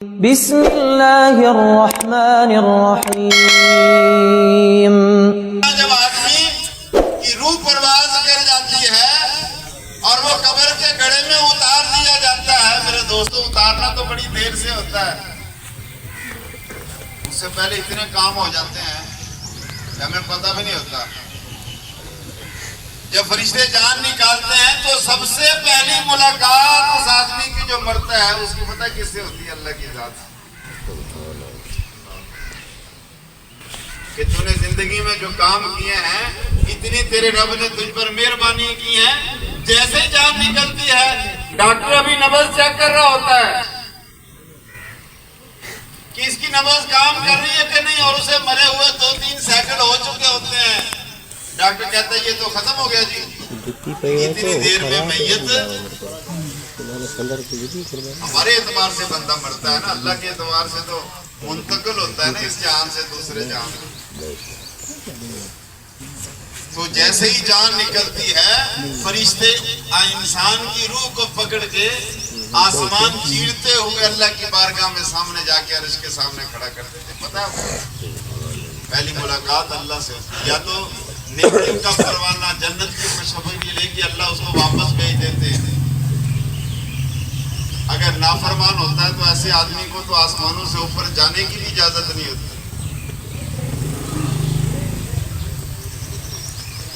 بسم اللہ الرحمن الرحیم۔ جب آدمی کی روح پرواز کر جاتی ہے اور وہ قبر کے گڑھے میں اتار دیا جاتا ہے، میرے دوستو اتارنا تو بڑی دیر سے ہوتا ہے، اس سے پہلے اتنے کام ہو جاتے ہیں کہ ہمیں پتہ بھی نہیں ہوتا۔ جب فرشتے جان نکالتے ہیں تو سب سے پہلی ملاقات اس آدمی کی جو مرتا ہے اس کی پتہ کس سے ہوتی ہے؟ اللہ کی ذات سے، کہ تو نے زندگی میں جو کام کیے ہیں، اتنی تیرے رب نے تجھ پر مہربانی کی ہے۔ جیسے جان نکلتی ہے، ڈاکٹر ابھی نبض چیک کر رہا ہوتا ہے کہ اس کی نبض کام کر رہی ہے کہ نہیں، اور اسے مرے ہوئے 2-3 سیکنڈ ہو چکے ہوتے ہیں۔ ڈاکٹر کہتا ہے یہ تو ختم ہو گیا جی، اتنی دیر میں میت ہمارے اعتبار سے بندہ مرتا ہے نا، اللہ کے اعتبار سے تو منتقل ہوتا ہے نا اس جہان سے دوسرے جہان میں۔ تو جیسے ہی جان نکلتی ہے، فرشتے انسان کی روح کو پکڑ کے آسمان چیرتے ہوئے اللہ کی بارگاہ میں سامنے جا کے عرش کے سامنے کھڑا کرتے تھے۔ پتا ہے پہلی ملاقات اللہ سے ہوتی ہے، یا تو نیکی کا پروانہ جنت کی خوشخبری لے کے اللہ اس کو واپس بھیج دیتے ہیں، اگر نافرمان ہوتا ہے تو ایسے آدمی کو تو آسمانوں سے اوپر جانے کی بھی اجازت نہیں ہوتی۔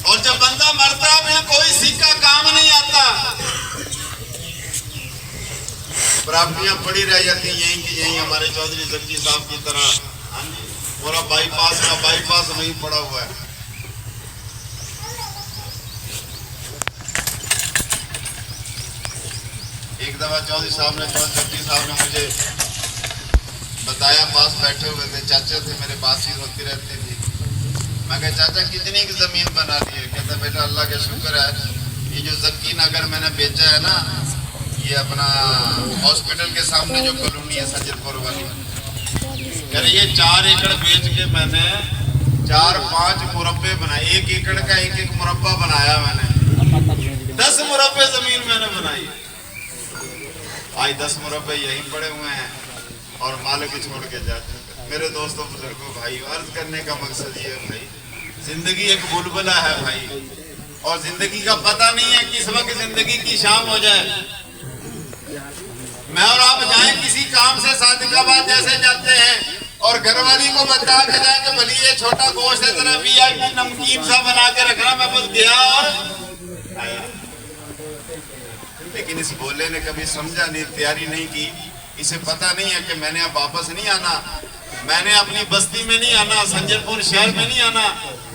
اور جب بندہ مرتا ہے پھر کوئی سکہ کام نہیں آتا، پراپرٹیاں پڑی رہ جاتی ہیں یہیں کی یہیں، ہمارے چودھری زکی صاحب کی طرح پورا بائی پاس کا بائی پاس وہیں پڑا ہوا ہے۔ ایک دفعہ چودھری صاحب نے مجھے بتایا، پاس بیٹھے ہوئے تھے، چاچا تھے میرے، بات چیت ہوتی رہتی تھی۔ میں کہا چاچا کتنی کی زمین بنا دی ہے؟ کہتا بیٹا اللہ کا شکر ہے، یہ جو زکی نگر میں نے بیچا ہے نا، یہ اپنا ہاسپٹل کے سامنے جو کالونی ہے سنجر پور والی، کہہ رہے یہ 4 ایکڑ بیچ کے میں نے 4-5 مربع بنائے، 1 ایکڑ کا 1 مربع بنایا میں نے، 10 مربع زمین میں نے بنائی۔ آج 10 مربع یہیں پڑے ہوئے ہیں اور مالک چھوڑ کے جا چکے۔ میرے دوستوں بزرگوں بھائی، عرض کرنے کا مقصد یہ ہے بھائی، زندگی ایک بلبلہ ہے بھائی، اور زندگی کا پتہ نہیں ہے کس وقت زندگی کی شام ہو جائے۔ میں اور آپ جائیں کسی کام سے صادق آباد جیسے جاتے ہیں اور گھر والی کو بتا کے جائیں کہ بھلی یہ چھوٹا گوشت ہے ذرا VIP نمکین سا بنا کے رکھنا، میں بس گیا اور آیا، لیکن اس بولے نے کبھی سمجھا نہیں، تیاری نہیں کی، اسے پتہ نہیں ہے کہ میں نے اب واپس نہیں آنا، میں نے اپنی بستی میں نہیں آنا، سنجر پور شہر میں نہیں آنا،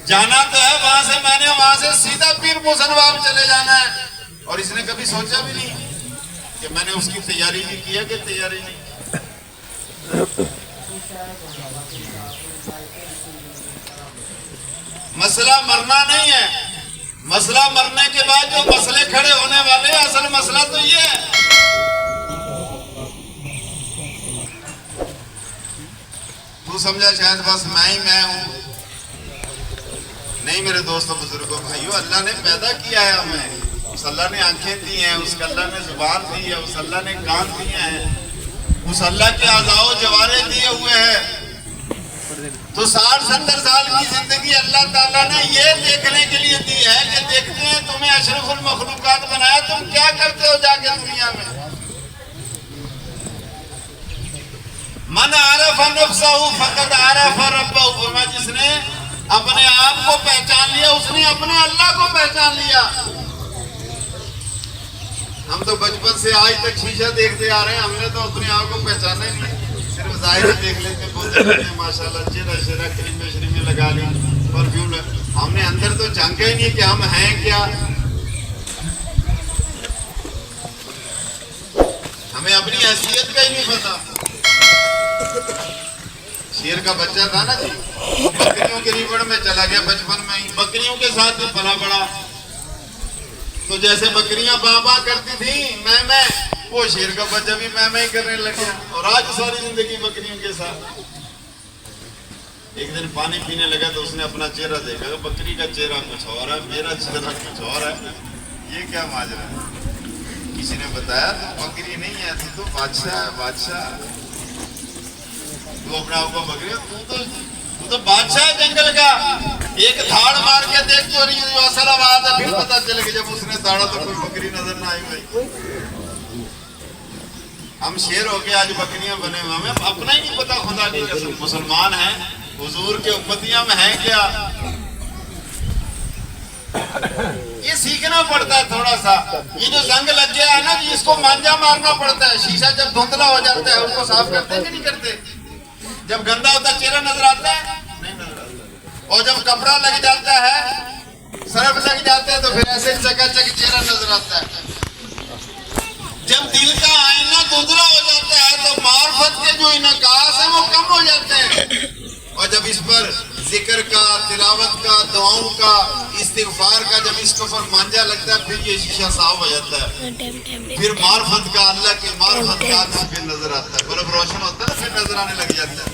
جانا تو ہے وہاں سے، میں نے وہاں سے سیدھا پیر محسن باب چلے جانا ہے۔ اور اس نے کبھی سوچا بھی نہیں کہ میں نے اس کی تیاری بھی کی ہے کہ تیاری نہیں۔ مسئلہ مرنا نہیں ہے، مسئلہ مرنے کے بعد جو مسئلے کھڑے ہونے والے ہیں، اصل مسئلہ تو یہ ہے۔ تو سمجھا شاید بس میں ہوں، نہیں میرے دوستوں بزرگوں بھائیو، اللہ نے پیدا کیا ہے ہمیں، اس اللہ نے آنکھیں دی ہیں، اس اللہ نے زبان دی ہے، اس اللہ نے کان دیے ہیں، اس اللہ کے اعضاء و جوارح دیے ہوئے ہیں۔ تو 60-70 سال کی زندگی اللہ تعالیٰ نے یہ دیکھنے کے لیے دی ہے کہ دیکھتے ہیں تمہیں اشرف المخلوقات بنایا، تم کیا کرتے ہو جا کے دنیا میں۔ من عرف نفسہ فقد عرف ربہ، فرمایا جس نے اپنے آپ کو پہچان لیا اس نے اپنے اللہ کو پہچان لیا۔ ہم تو بچپن سے آج تک شیشہ دیکھتے آ رہے ہیں، ہم نے تو اپنے آپ کو پہچانا ہی نہیں، صرف ظاہر دیکھ لیتے، بولتے ہیں ماشاءاللہ چہرہ کریمیں شریمیں لگا لی، پرفیوم، ہم نے اندر تو جانکا ہی نہیں کہ ہم ہیں کیا۔ ہمیں اپنی حیثیت کا ہی نہیں پتا۔ شیر کا بچہ تھا نا جی، بکریوں کے ریوڑ میں چلا گیا بچپن میں ہی، بکریوں کے ساتھ پلا بڑا، تو جیسے بکریاں باں کرتی تھیں میں، وہ شیر کا بچہ بھی میں ہی کرنے لگا، اور آج ساری زندگی بکریوں کے ساتھ۔ ایک دن پانی پینے لگا تو اس نے اپنا چہرہ دیکھا، بکری کا چہرہ کچھ اور ہے، میرا چہرہ کچھ اور ہے، یہ کیا ماجرا ہے؟ کسی نے بتایا تو بکری نہیں ہے، تو بادشاہ ہے، بادشاہ۔ تو اپنے آپ کو بکری تو بادشاہ ہے جنگل کا. ایک دھاڑ مار کے دیکھ تو رہی جو اصل آواز ہے, پھر پتا چلے کہ جب اس نے داڑا تو کوئی بکری نظر نہ آئی. بھائی ہم شیر ہو کے آج بکریاں بنے ہوئے, ہمیں اپنا ہی نہیں پتا خدا کی قسم. مسلمان ہیں, حضور کے امتیاں میں ہیں کیا, یہ سیکھنا پڑتا ہے تھوڑا سا. یہ جو زنگ لگ گیا ہے نا جی, اس کو مانجا مارنا پڑتا ہے. شیشہ جب دھندلا ہو جاتا ہے اس کو صاف کرتے ہیں کہ نہیں کرتے؟ جب گندا ہوتا ہے چہرہ نظر آتا ہے نہیں نظر آتا. اور جب کپڑا لگ جاتا ہے, سرف لگ جاتا ہے, تو پھر ایسے چکا چک چہرہ نظر آتا ہے. جب دل کا آئینہ دھندلا ہو جاتا ہے تو معرفت کے جو انعکاس ہیں وہ کم ہو جاتے ہیں. اور جب اس پر ذکر کا, تلاوت کا, دعاؤں کا, استغفار کا جب اس کے اوپر مانجا لگتا ہے, پھر یہ شیشہ صاف ہو جاتا ہے. پھر معرفت کا, اللہ کی معرفت کا پھر نظر آتا ہے. بلب روشن ہوتا ہے پھر نظر آنے لگ جاتا ہے.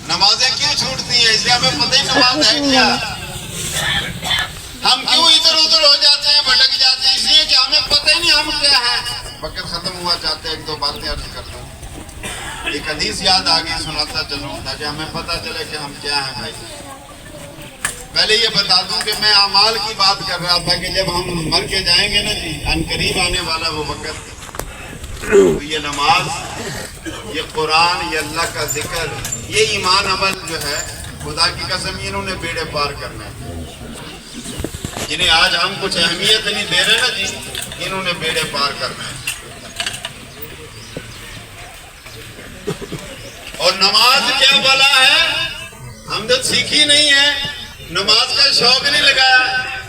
نمازیں کیوں چھوٹتی ہیں؟ اس لیے ہمیں پتہ ہی نماز ہے کیا. ہم کیوں ادھر ادھر ہو جاتے ہیں, بھٹک جاتے ہیں؟ اس لیے کہ ہمیں پتہ ہی نہیں ہم کیا ہیں. وقت ختم ہوا, چاہتے ہیں ایک دو باتیں عرض کر دوں. ایک حدیث یاد آ گئی, سناتا چلوں تاکہ ہمیں پتہ چلے کہ ہم کیا ہیں. بھائی پہلے یہ بتا دوں کہ میں اعمال کی بات کر رہا تھا کہ جب ہم مر کے جائیں گے نا جی, ان قریب آنے والا وہ وقت, تو یہ نماز, یہ قرآن, یہ اللہ کا ذکر, یہ ایمان عمل جو ہے, خدا کی قسم انہوں نے بیڑے پار کرنا ہے. جنہیں آج ہم کچھ اہمیت نہیں دے رہے نا جی, انہوں نے بیڑے پار کرنا ہے. اور نماز کیا بلا ہے, ہم تو سیکھی نہیں ہے, نماز کا شوق نہیں لگایا.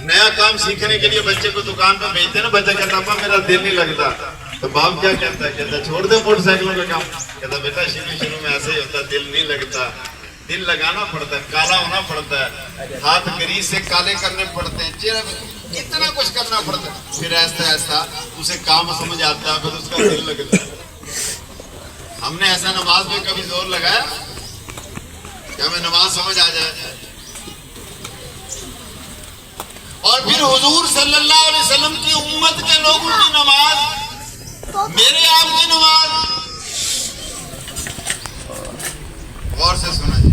نیا کام سیکھنے کے لیے بچے کو دکان پہ بھیجتے ہیں نا, بچہ کہتا ابا میرا دل نہیں لگتا, تو باپ کیا کہتا ہے, کہتا چھوڑ دے موٹر سائیکلوں کا کام. کہتا بیٹا شروع میں ایسے ہی ہوتا, دل نہیں لگتا. دل لگانا پڑتا ہے, کالا ہونا پڑتا ہے, ہاتھ گریز سے کالے کرنے پڑتے ہیں, چہرہ اتنا کچھ کرنا پڑتا ہے. پھر ایسا ایسا اسے کام سمجھ آتا ہے, پھر اس کا دل لگتا ہے. ہم نے ایسا نماز میں کبھی زور لگایا کہ ہمیں نماز سمجھ آ جائے؟ اور پھر حضور صلی اللہ علیہ وسلم کی امت کے لوگوں کی نماز, میرے آپ کی نماز. غور سے سنا جی.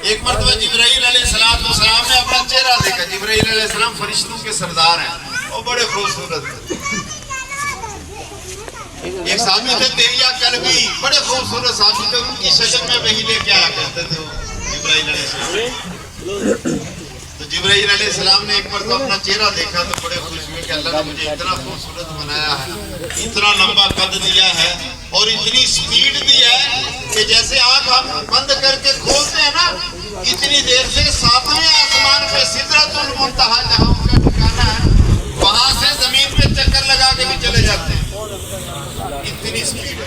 ایک مرتبہ جبرائیل علیہ السلام نے اپنا چہرہ دیکھا. جبرائیل علیہ السلام فرشتوں کے سردار ہیں, وہ بڑے خوبصورت ہیں. ایک صحابی تھے تیریا کلبی, بڑے خوبصورت صحابی تھے, ان کی شکل میں وہی لے کے آیا کرتے تھے جبرائیل علیہ السلام. تو جبرائیل علیہ السلام نے ایک مرتبہ اپنا چہرہ دیکھا تو بڑے خوش ہوئے کہ اللہ نے مجھے اتنا خوبصورت بنایا ہے, اتنا لمبا قد دیا ہے, اور اتنی سپیڈ دی ہے کہ جیسے آنکھ ہم بند کر کے کھولتے ہیں نا, اتنی دیر سے 7ویں آسمان پہ سدرۃ المنتہا جہاں ان کا ٹھکانہ ہے, وہاں سے زمین پہ چکر لگا کے بھی چلے جاتے ہیں. اتنی سپیڈ ہے.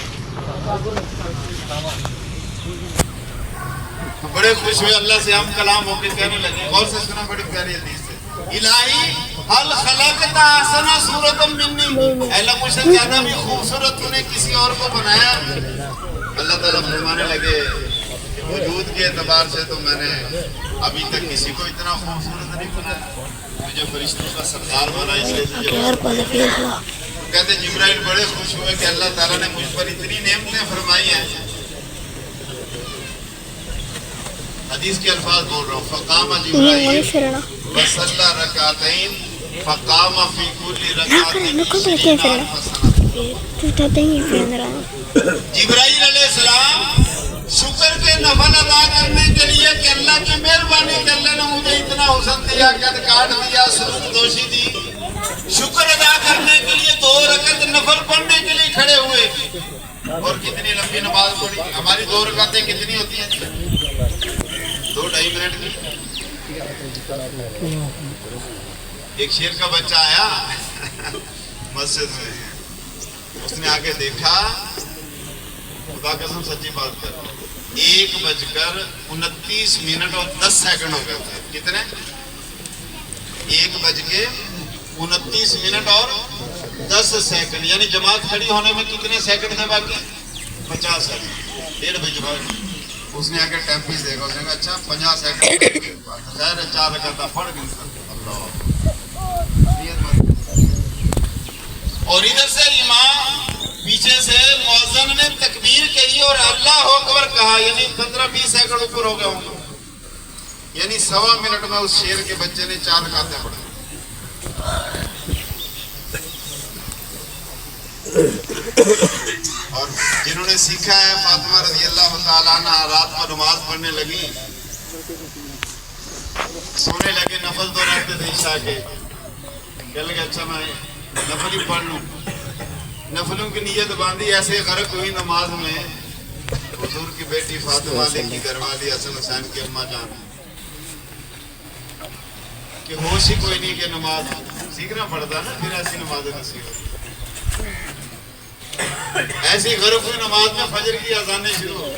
بڑے خوش ہوئے, اللہ سے ہم کلام ہو کے کہنے لگے. غور سے سنا, بڑی پیاری حدیث ہے. الہی حل خلقت احسن صورت منی, اللہ مجھ سے زیادہ بھی خوبصورت تو نے کسی اور کو بنایا؟ اللہ تعالیٰ فرمانے لگے کہ وجود کے اعتبار سے تو میں نے ابھی تک کسی کو اتنا خوبصورت نہیں بنایا, مجھے فرشتوں کا سردار بنا, اس لیے کہتے جبرائیل بڑے خوش ہوئے کہ اللہ تعالیٰ نے مجھ پر اتنی نعمتیں فرمائی ہیں. حدیث کے الفاظ بول رہا ہوں. فقام جبرائیل وصلی رکعتین فقام فی کل رکعتین 20,000 حسنۃ. جبرائیل علیہ السلام شکر کے نفل ادا کرنے کے لیے کہ اللہ کی مہربانی کہ اللہ نے مجھے اتنا حسن دیا, قد کاٹ دیا, سلوک دوشی دی, شکر ادا کرنے کے لیے 2 رکعت نفل پڑھنے کے لیے کھڑے ہوئے. اور کتنی لمبی نماز پڑھی. ہماری 2 رکعتیں کتنی ہوتی ہیں؟ 2-2.5 منٹ کی. ایک شیر کا بچہ آیا مسجد میں, اس نے آگے دیکھا, خدا قسم سچی بات کر, 1:29 اور 10 سیکنڈ ہو گئے تھے. کتنے؟ 1:29 اور 10 سیکنڈ, یعنی جماعت کھڑی ہونے میں کتنے سیکنڈ تھے باقی؟ 50 سیکنڈ. 1:30 بجے بعد اس نے آگے ٹائم پیس دیکھا, اس نے کہا اچھا 50 سیکنڈ, ظاہر ہے 4 رکعت پڑھ گئی. اللہ, اور ادھر سے امام پیچھے سے اللہ اکبر کہا، یعنی 15-20 سیکنڈ اوپر ہو گیا ہوں، یعنی 1.25 منٹ میں اس شیر کے بچے نے 4 رکعتیں پڑھی۔ اور جنہوں نے سیکھا ہے، فاطمہ رضی اللہ تعالیٰ عنہ رات کو نماز پڑھنے لگی، سونے لگے، نفل 2 رہتے تھے عشاء کے، کہنے لگے اچھا میں نفل ہی پڑھ لوں، نفلوں کی نیت باندھی، ایسے غرق ہوئی نماز میں حضور کی بیٹی فاطمہ علیہ کی گھر والی حسن حسین کی اماں جان، کہ ہوش ہی کوئی نہیں کہ نماز سیکھنا پڑتا نا، پھر ایسی نمازیں نصیب ہوتی، ایسی غرق ہوئی نماز میں فجر کی اذانیں شروع ہو،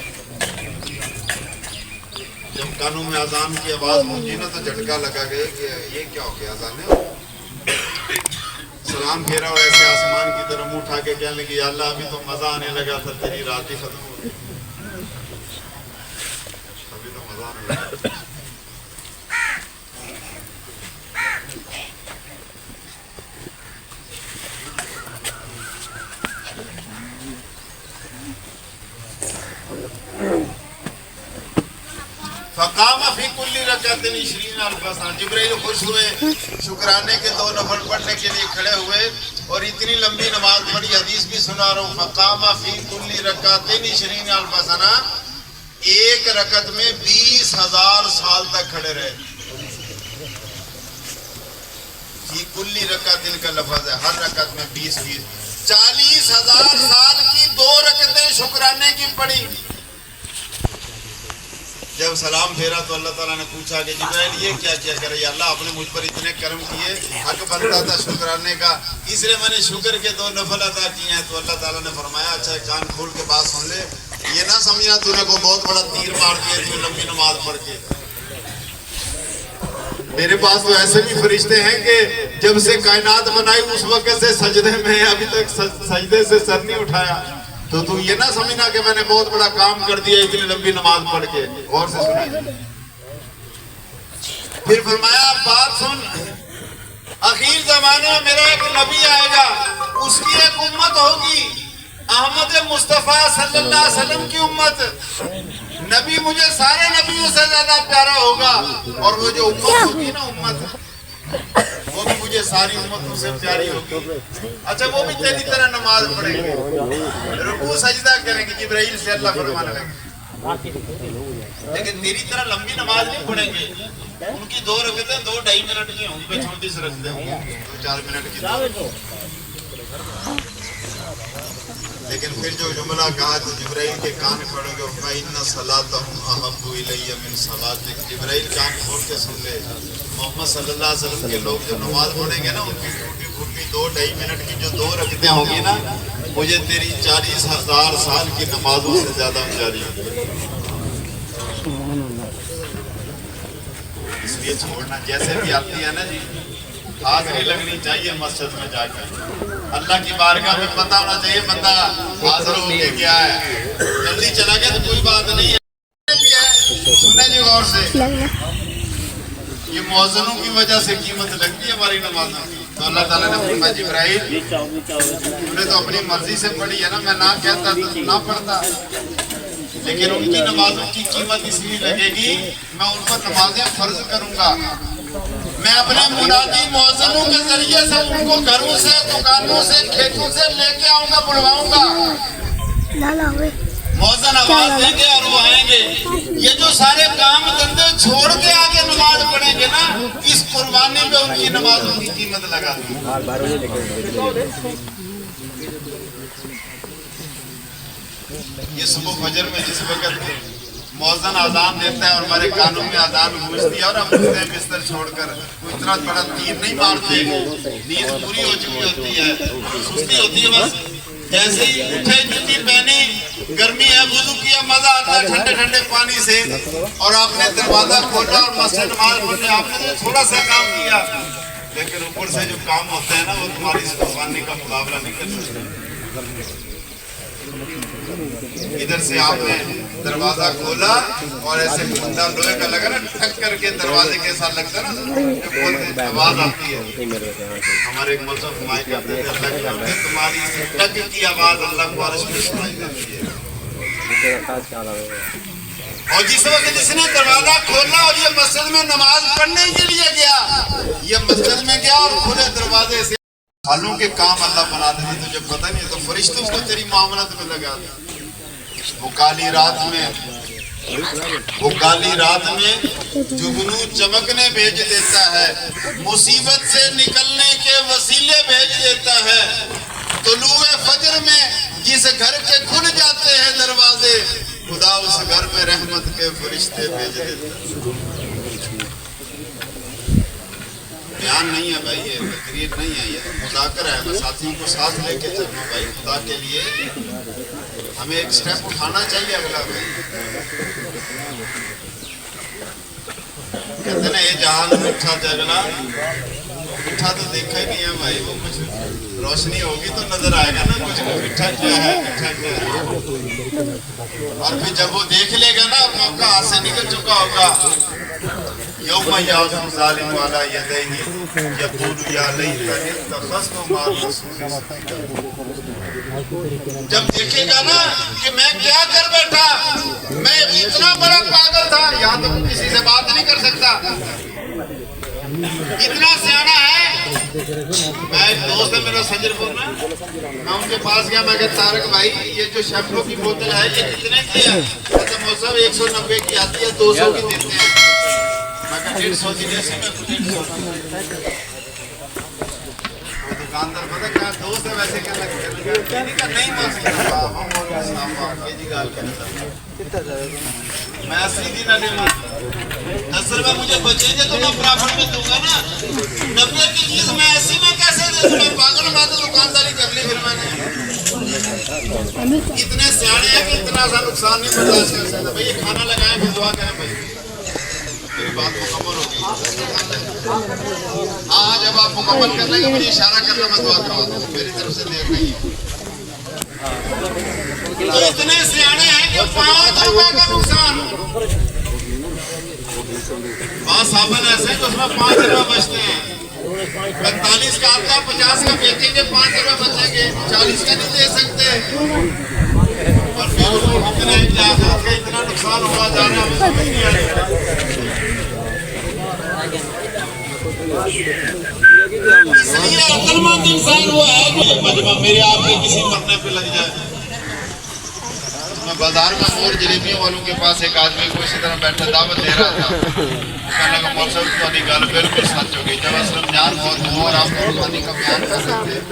جب کانوں میں اذان کی آواز گونجی نا تو جھٹکا لگا گیا کہ یہ کیا ہو گیا، اذانیں، سلام پھیرا اور ایسے آسمان کی طرف منہ اٹھا کے کہنے لگی یا اللہ ابھی تو مزہ آنے لگا تھا، تیری رات ہی ختم ہو گئی، ابھی تو مزہ آنے لگا۔ فقام فی کل رکعت 20,000 سنہ، جبرائیل خوش ہوئے، شکرانے کے 2 نفل پڑھنے کے لیے کھڑے ہوئے اور اتنی لمبی نماز پڑھی، حدیث بھی سنا رہا ہوں، فقام فی کل رکعت 20,000 سنہ، ایک رکعت میں 20,000 سال تک کھڑے رہے۔ فی کل رکعت کا لفظ ہے، ہر رکعت میں 20 40,000 سال کی 2 رکعتیں شکرانے کی پڑھی۔ جب سلام پھیرا تو اللہ تعالیٰ نے پوچھا کہ جبرائیل یہ کیا کیا کرے، یا اللہ آپ نے مجھ پر اتنے کرم کیے، حق بنتا تھا شکرانے کا، اس لیے میں نے شکر کے 2 نفل عطا کیے ہیں۔ تو اللہ تعالیٰ نے فرمایا اچھا کان کھول کے بات سن لے، یہ نہ سمجھنا تو نے کو بہت بڑا تیر مار دیا جو لمبی نماز پڑھ کے، میرے پاس تو ایسے بھی فرشتے ہیں کہ جب سے کائنات بنائی اس وقت سے سجدے میں ابھی تک سجدے سے سر نہیں اٹھایا، تو یہ نہ سمجھنا کہ میں نے بہت بڑا کام کر دیا اتنی لمبی نماز پڑھ کے۔ غور سے سنیں، پھر فرمایا بات سن، اخیر زمانے میں میرا ایک نبی آئے گا، اس کی ایک امت ہوگی، احمد مصطفیٰ صلی اللہ علیہ وسلم کی امت، نبی مجھے سارے نبیوں سے زیادہ پیارا ہوگا، اور وہ جو امت ہوگی نا، امت وہ بھی مجھے ساری امتوں سے پیاری ہوگی۔ اچھا وہ بھی تیری طرح نماز پڑھیں گے، رکوع سجدہ کریں گے، جبرائیل سے اللہ فرمانے لگے، لیکن تیری طرح لمبی نماز نہیں پڑھیں گے، ان کی 2 رکعتیں 2-2.5 منٹ کی ہوں گی، چھوٹی سی رکھتے ہوں گے 4 منٹ کی، لیکن پھر جو جملہ کہا تو جبرائیل کے کان کھڑ گئے، فَإِنَّ صَلَاتَهُمْ أَحَبُّ إِلَيَّ مِنْ صَلَاتِكَ، جبرائیل کان کھول کے سن لے، محمد صلی اللہ علیہ وسلم کے لوگ جو نماز پڑھیں گے نا، ان کی ٹوٹی پھوٹی 2-2.5 منٹ کی جو 2 رکعتیں ہوں گی نا، مجھے تیری 40,000 سال کی نمازوں سے زیادہ پیاری ہوگی۔ اس لیے چھوڑنا جیسے بھی آتی ہے نا جی، حاضری لگنی چاہیے مسجد میں جا کر، اللہ کی بارگاہ میں پتہ ہونا چاہیے بندہ حاضر ہو کے کیا ہے، جلدی چلا گیا تو کوئی بات نہیں ہے۔ سنیں جی غور سے، یہ مؤذنوں کی وجہ سے قیمت لگتی ہے ہماری نمازوں کی، تو اللہ تعالیٰ نے فرمایا جبرائیل تم نے تو اپنی مرضی سے پڑھی ہے نا، میں نہ کہتا تو نہ پڑھتا، لیکن ان کی نمازوں کی قیمت اس لیے لگے گی، میں ان پر نمازیں فرض کروں گا، میں اپنے منادی مؤذنوں کے ذریعے سے ان کو گھروں سے، دکانوں سے، کھیتوں سے لے کے آؤں گا، بلواؤں گا، مؤذن آواز دیں گے اور وہ آئیں گے، یہ جو سارے کام دھندے چھوڑ کے آگے نماز پڑھیں گے نا، اس قربانی میں ان کی نمازوں کی قیمت لگا دی۔ یہ صبح فجر میں جس وقت مؤذن اذان دیتا ہے اور ہمارے کانوں میں اذان گونجتی ہے اور ہم اٹھتے ہیں بستر چھوڑ کر، کوئی اتنا بڑا تیر نہیں مارتے، نیند پوری ہو چکی ہوتی ہے، سستی ہوتی ہے، بس جیسے ہی اٹھے جوتی پہنی، گرمی ہے، وضو کیا، مزہ آتا ہے ٹھنڈے ٹھنڈے پانی سے، اور آپ نے دروازہ کھولا اور مسجد نماز پڑھنے آپ نے تھوڑا سا کام کیا، لیکن اوپر سے جو کام ہوتا ہے نا وہ تمہاری اس قربانی کا مقابلہ نہیں کر سکتے۔ ادھر سے آپ نے دروازہ کھولا اور ایسے بندہ لوہے کا لگا نا، ٹھک کر کے دروازے کے ساتھ لگتا ہے نا، جو کھولتے آواز آتی ہے، ہمارے ایک مذہب فرمایا کرتے تھے اللہ کے تمہاری ٹک کی آواز اللہ کو عرش میں سنائی دیتی ہے، اور جس وقت اس نے دروازہ کھولا اور یہ مسجد میں نماز پڑھنے کے لیے گیا، یہ مسجد میں گیا اور کھلے دروازے سے حالوں کے کام اللہ بناتے تھے، تجھے پتہ نہیں ہے، تو فرشتوں کو تیری معاملت میں لگا دیا۔ وہ کالی رات میں جگنو چمکنے بھیج دیتا ہے، مصیبت سے نکلنے کے وسیلے بھیج دیتا ہے، طلوع فجر میں جس گھر کے کھل جاتے ہیں دروازے، خدا اس گھر میں رحمت کے فرشتے بھیج دیتا ہے۔ بیان نہیں ہے بھائی، یہ تقریر نہیں ہے، یہ مذاکرہ ہے، میں ساتھیوں کو ساتھ لے کے چلنا بھائی، خدا کے لیے ہمیں ایک سٹیپ اٹھانا چاہیے اگلا بھائی۔ کہتے ہیں یہ جہان اٹھا جگلا، اٹھا تو دیکھا ہی نہیں ہے بھائی، وہ کچھ روشنی ہوگی تو نظر آئے گا نا کچھ اٹھا کیا ہے، اٹھا کیا ہے، اور پھر جب وہ دیکھ لے گا نا موقع ہاتھ سے نکل چکا ہوگا، یوم یعض الظالم علی یدیہ یقول یا لیتنی اتخذت مع الرسول سبیلا۔ جب دیکھے گا نا کہ میں کیا کر بیٹھا، میں اتنا بڑا پاگل تھا، یہاں تو کسی سے بات نہیں کر سکتا، اتنا سیانا ہے۔ میں ایک دوست ہے میرا سنجر پورنا، میں ان کے پاس گیا، میں کہا طارق بھائی یہ جو شیمپو کی بوتل ہے یہ کتنے کی ہے؟ کہتا موسیٰ 190 کی آتی ہے، 200 کی دیتے ہیں۔ میں کہا 150 کی جیسی میں کچھ 150 دکاندار پتہ کیا دوست ہے ویسے کہنا نہیں میں 80 دن نہ لوں، 10 روپے مجھے بچیں گے تو میں پرافٹ میں دوں گا نا، 90 کی چیز میں 80 میں کیسے دے دوں؟ میں پاگل میں تو دکانداری کر لی پھر میں نے۔ اتنے سیانے ہیں کہ اتنا سا نقصان نہیں برداشت کر سکتا بھائی، یہ کھانا لگائیں پھر دعا کریں بھائی، میری بات مکمل ہوگی۔ ہاں جب آپ مکمل کر لیں گے مجھے اشارہ کرنا، میں دعا کروا دوں، میری طرف سے دیر نہیں ہے۔ تو اتنے سیانے ہیں کہ 5 روپے کا نقصان، 5 صابن ایسے کہ اس میں 5 روپے بچتے ہیں، 45 کا آپ کا 50 کا بیچیں گے، 5 روپے بچیں گے، 40 کا نہیں دے سکتے، اور پھر اتنے جاگرت کا اتنا نقصان ہوا جا رہا ہے، سمجھ نہیں آ رہا۔ اس لیے عقل مند انسان وہ ہے جو مجمع میرے آپ کے کسی مرنے پہ لگ جائے۔ میں بازار میں مور جلیبیوں والوں کے پاس ایک آدمی کو اسی طرح بیٹھا دعوت دے رہا تھا، کہنے لگا مول صاحب تمہاری گل بالکل سچ ہو گئی، جب اسلم جان بہت ہو اور آپ قربانی کا بیان کر سکتے ہیں،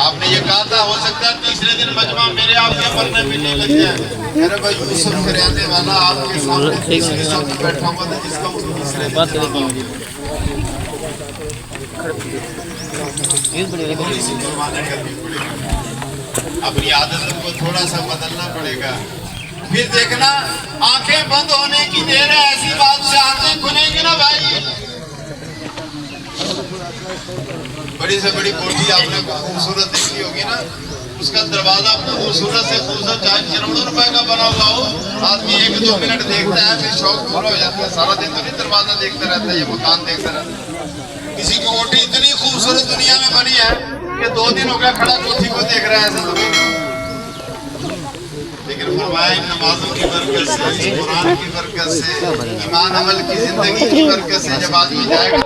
آپ نے یہ کہا تھا ہو سکتا ہے تیسرے دن مجمع میرے آپ کے مرنے پہ نہیں لگ جائے۔ میرے بھائی یوسف کریانے والا آپ کے سامنے تیسرے صف بیٹھا ہوا تھا جس کا اس تیسرے دن اپنی عادتوں کو تھوڑا سا بدلنا پڑے گا۔ پھر دیکھنا آنکھیں بند ہونے کی دیر ہے، ایسی بات سے آنکھیں کھلیں گی نا بھائی۔ بڑی سے بڑی کوٹھی آپ نے خوبصورت دیکھی ہوگی نا، اس کا دروازہ خوبصورت سے خوبصورت چاہے کروڑوں روپے کا بنا ہوا ہو، آدمی 1-2 منٹ دیکھتا ہے پھر شوق پورا ہو جاتا ہے، سارا دن تو نہیں دروازہ دیکھتا رہتا ہے، یہ مکان دیکھتا رہتا ہے۔ کسی کی کوٹھی اتنی خوبصورت دنیا میں بنی ہے کہ 2 دن ہو گیا کھڑا کوٹھی کو دیکھ رہا ہے ایسا تو نہیں، لیکن فرمایا ان نمازوں کی برکت سے، اس قرآن کی برکت سے، ایمان عمل کی زندگی کی برکت سے جب آدمی جائے گا